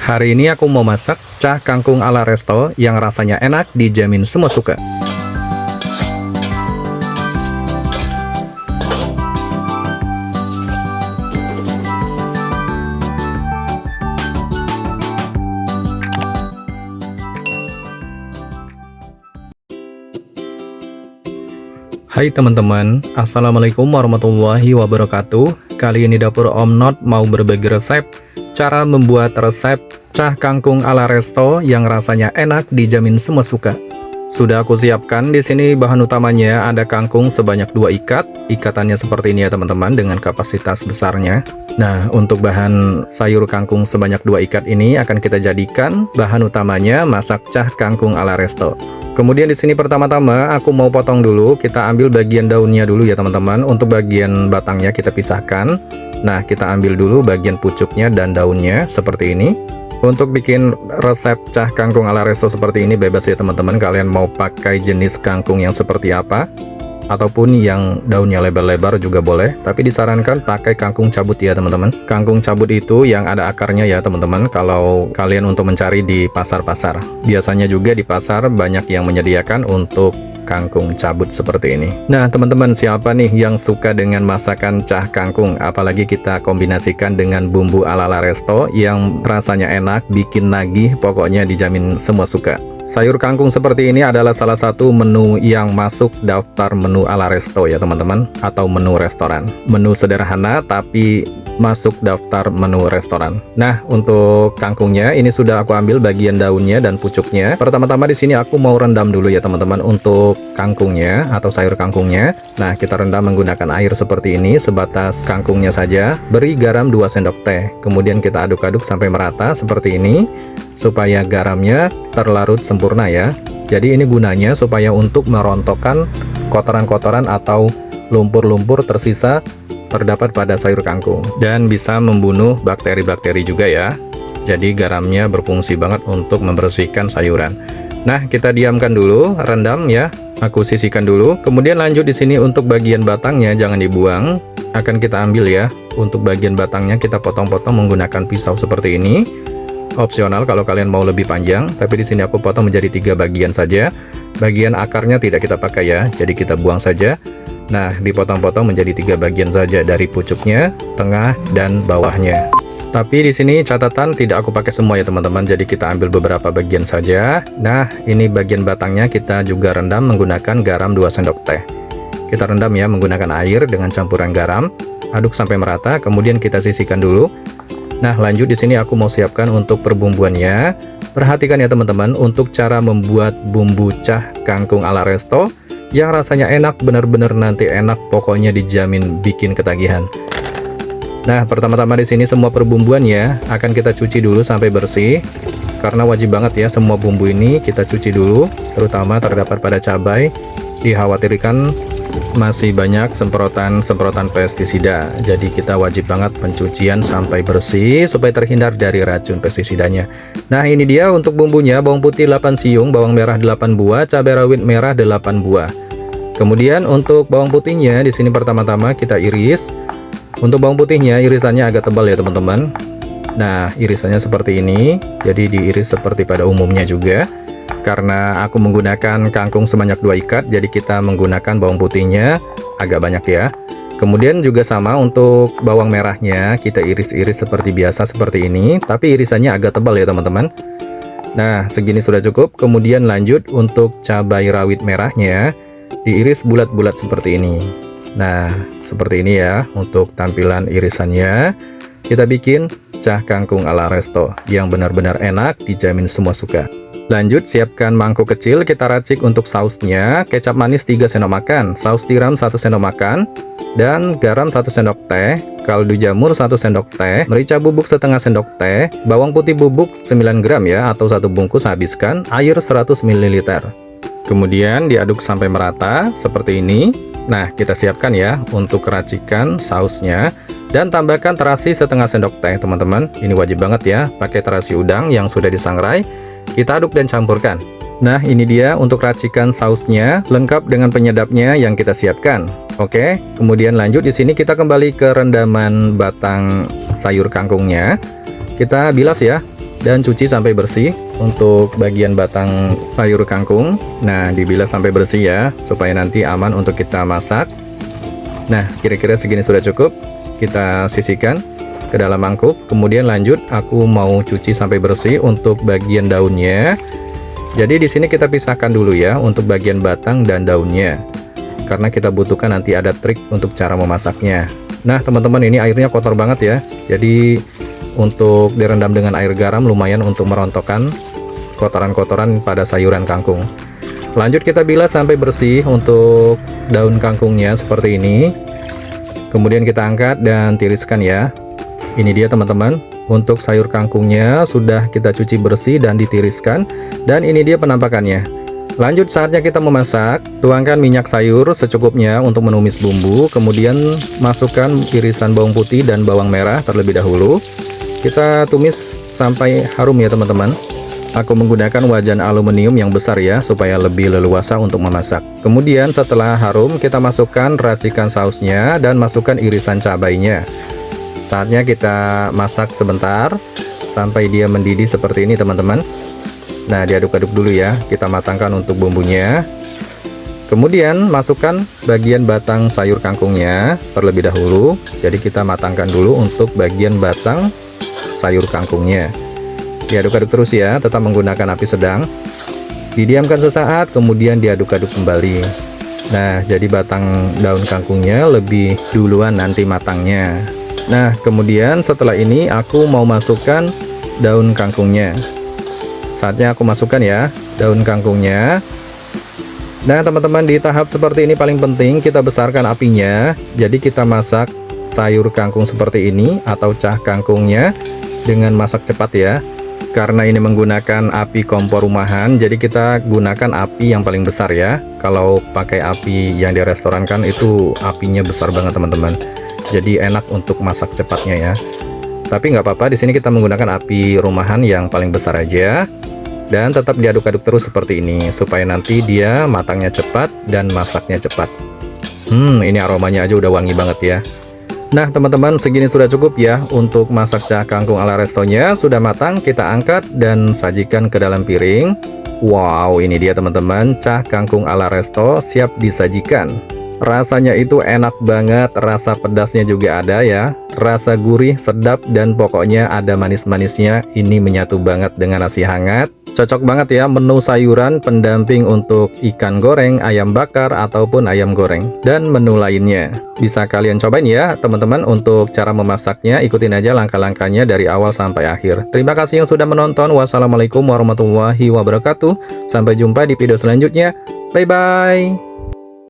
Hari ini aku mau masak cah kangkung ala resto yang rasanya enak, dijamin semua suka. Hai teman-teman, Assalamualaikum warahmatullahi wabarakatuh. Kali ini dapur Om Not mau berbagi resep cara membuat resep cah kangkung ala resto yang rasanya enak, dijamin semua suka. Sudah aku siapkan di sini bahan utamanya ada kangkung sebanyak 2 ikat. Ikatannya seperti ini ya teman-teman, dengan kapasitas besarnya. Nah, untuk bahan sayur kangkung sebanyak 2 ikat ini akan kita jadikan bahan utamanya masak cah kangkung ala resto. Kemudian di sini pertama-tama aku mau potong dulu. Kita ambil bagian daunnya dulu ya teman-teman. Untuk bagian batangnya kita pisahkan. Nah, kita ambil dulu bagian pucuknya dan daunnya seperti ini. Untuk bikin resep cah kangkung ala resto seperti ini bebas ya teman-teman. Kalian mau pakai jenis kangkung yang seperti apa, ataupun yang daunnya lebar-lebar juga boleh. Tapi disarankan pakai kangkung cabut ya teman-teman. Kangkung cabut itu yang ada akarnya ya teman-teman. Kalau kalian untuk mencari di pasar-pasar, biasanya juga di pasar banyak yang menyediakan untuk kangkung cabut seperti ini. Nah teman-teman, siapa nih yang suka dengan masakan cah kangkung? Apalagi kita kombinasikan dengan bumbu ala-ala resto yang rasanya enak, bikin nagih, pokoknya dijamin semua suka. Sayur kangkung seperti ini adalah salah satu menu yang masuk daftar menu ala resto ya teman-teman, atau menu restoran. Menu sederhana tapi masuk daftar menu restoran. Nah, untuk kangkungnya ini sudah aku ambil bagian daunnya dan pucuknya. Pertama-tama di sini aku mau rendam dulu ya teman-teman untuk kangkungnya atau sayur kangkungnya. Nah, kita rendam menggunakan air seperti ini sebatas kangkungnya saja. Beri garam 2 sendok teh. Kemudian kita aduk-aduk sampai merata seperti ini supaya garamnya terlarut sempurna ya. Jadi ini gunanya supaya untuk merontokkan kotoran-kotoran atau lumpur-lumpur tersisa terdapat pada sayur kangkung, dan bisa membunuh bakteri-bakteri juga ya. Jadi garamnya berfungsi banget untuk membersihkan sayuran. Nah, kita diamkan dulu, rendam ya. Aku sisihkan dulu. Kemudian lanjut di sini untuk bagian batangnya jangan dibuang, akan kita ambil ya. Untuk bagian batangnya kita potong-potong menggunakan pisau seperti ini. Opsional kalau kalian mau lebih panjang, tapi di sini aku potong menjadi 3 bagian saja. Bagian akarnya tidak kita pakai ya, jadi kita buang saja. Nah, dipotong-potong menjadi 3 bagian saja dari pucuknya, tengah, dan bawahnya. Tapi di sini catatan tidak aku pakai semua ya teman-teman, jadi kita ambil beberapa bagian saja. Nah, ini bagian batangnya kita juga rendam menggunakan garam 2 sendok teh. Kita rendam ya menggunakan air dengan campuran garam, aduk sampai merata, kemudian kita sisihkan dulu. Nah, lanjut di sini aku mau siapkan untuk perbumbuannya. Perhatikan ya teman-teman, untuk cara membuat bumbu cah kangkung ala resto yang rasanya enak, benar-benar nanti enak, pokoknya dijamin bikin ketagihan. Nah, pertama-tama di sini semua perbumbuan ya akan kita cuci dulu sampai bersih, karena wajib banget ya semua bumbu ini kita cuci dulu, terutama terdapat pada cabai. Dikhawatirkan masih banyak semprotan pestisida, jadi kita wajib banget pencucian sampai bersih supaya terhindar dari racun pestisidanya. Nah, ini dia untuk bumbunya: bawang putih 8 siung, bawang merah 8 buah, cabai rawit merah 8 buah. Kemudian untuk bawang putihnya di sini pertama-tama kita iris. Untuk bawang putihnya irisannya agak tebal ya teman-teman. Nah, irisannya seperti ini, jadi diiris seperti pada umumnya juga. Karena aku menggunakan kangkung sebanyak 2 ikat, jadi kita menggunakan bawang putihnya agak banyak ya. Kemudian juga sama untuk bawang merahnya, kita iris-iris seperti biasa seperti ini, tapi irisannya agak tebal ya teman-teman. Nah, segini sudah cukup. Kemudian lanjut untuk cabai rawit merahnya, diiris bulat-bulat seperti ini. Nah, seperti ini ya untuk tampilan irisannya. Kita bikin cah kangkung ala resto yang benar-benar enak, dijamin semua suka. Lanjut, siapkan mangkuk kecil, kita racik untuk sausnya. Kecap manis 3 sendok makan, saus tiram 1 sendok makan, dan garam 1 sendok teh, kaldu jamur 1 sendok teh, merica bubuk setengah sendok teh, bawang putih bubuk 9 gram ya, atau 1 bungkus habiskan, air 100 ml. Kemudian diaduk sampai merata seperti ini. Nah, kita siapkan ya untuk racikan sausnya, dan tambahkan terasi setengah sendok teh teman-teman. Ini wajib banget ya, pakai terasi udang yang sudah disangrai. Kita aduk dan campurkan. Nah, ini dia untuk racikan sausnya, lengkap dengan penyedapnya yang kita siapkan. Oke, kemudian lanjut di sini kita kembali ke rendaman batang sayur kangkungnya. Kita bilas ya. dan cuci sampai bersih untuk bagian batang sayur kangkung. Nah, dibilas sampai bersih ya, supaya nanti aman untuk kita masak. Nah, kira-kira segini sudah cukup. Kita sisihkan ke dalam mangkuk. Kemudian lanjut, aku mau cuci sampai bersih untuk bagian daunnya. Jadi di sini kita pisahkan dulu ya untuk bagian batang dan daunnya. Karena kita butuhkan nanti ada trik untuk cara memasaknya. Nah, teman-teman, ini airnya kotor banget ya. Jadi untuk direndam dengan air garam lumayan untuk merontokkan kotoran-kotoran pada sayuran kangkung. Lanjut kita bilas sampai bersih untuk daun kangkungnya seperti ini. Kemudian kita angkat dan tiriskan ya. Ini dia teman-teman, untuk sayur kangkungnya sudah kita cuci bersih dan ditiriskan. Dan ini dia penampakannya. Lanjut saatnya kita memasak. Tuangkan minyak sayur secukupnya untuk menumis bumbu. Kemudian masukkan irisan bawang putih dan bawang merah terlebih dahulu. Kita tumis sampai harum ya teman-teman. Aku menggunakan wajan aluminium yang besar ya, supaya lebih leluasa untuk memasak. Kemudian setelah harum, kita masukkan racikan sausnya dan masukkan irisan cabainya. Saatnya kita masak sebentar sampai dia mendidih seperti ini teman-teman. Nah, diaduk-aduk dulu ya, kita matangkan untuk bumbunya. Kemudian masukkan bagian batang sayur kangkungnya terlebih dahulu. Jadi kita matangkan dulu untuk bagian batang sayur kangkungnya. Diaduk-aduk terus ya, tetap menggunakan api sedang. Didiamkan sesaat, kemudian diaduk-aduk kembali. Nah, jadi batang daun kangkungnya lebih duluan nanti matangnya. Nah, kemudian setelah ini aku mau masukkan daun kangkungnya. Saatnya aku masukkan ya, daun kangkungnya. Nah, teman-teman, di tahap seperti ini paling penting kita besarkan apinya. Jadi kita masak sayur kangkung seperti ini atau cah kangkungnya dengan masak cepat ya. Karena ini menggunakan api kompor rumahan, jadi kita gunakan api yang paling besar ya. Kalau pakai api yang di restoran kan itu apinya besar banget teman-teman. Jadi enak untuk masak cepatnya ya. Tapi nggak apa-apa, di sini kita menggunakan api rumahan yang paling besar aja. Dan tetap diaduk-aduk terus seperti ini, supaya nanti dia matangnya cepat dan masaknya cepat. Ini aromanya aja udah wangi banget ya. Nah teman-teman, segini sudah cukup ya untuk masak cah kangkung ala restonya. Sudah matang, kita angkat dan sajikan ke dalam piring. Wow, ini dia teman-teman, cah kangkung ala resto siap disajikan. Rasanya itu enak banget, rasa pedasnya juga ada ya. Rasa gurih, sedap, dan pokoknya ada manis-manisnya. Ini menyatu banget dengan nasi hangat. Cocok banget ya menu sayuran pendamping untuk ikan goreng, ayam bakar, ataupun ayam goreng. Dan menu lainnya. Bisa kalian cobain ya teman-teman. Untuk cara memasaknya, ikutin aja langkah-langkahnya dari awal sampai akhir. Terima kasih yang sudah menonton. Wassalamualaikum warahmatullahi wabarakatuh. Sampai jumpa di video selanjutnya. Bye-bye.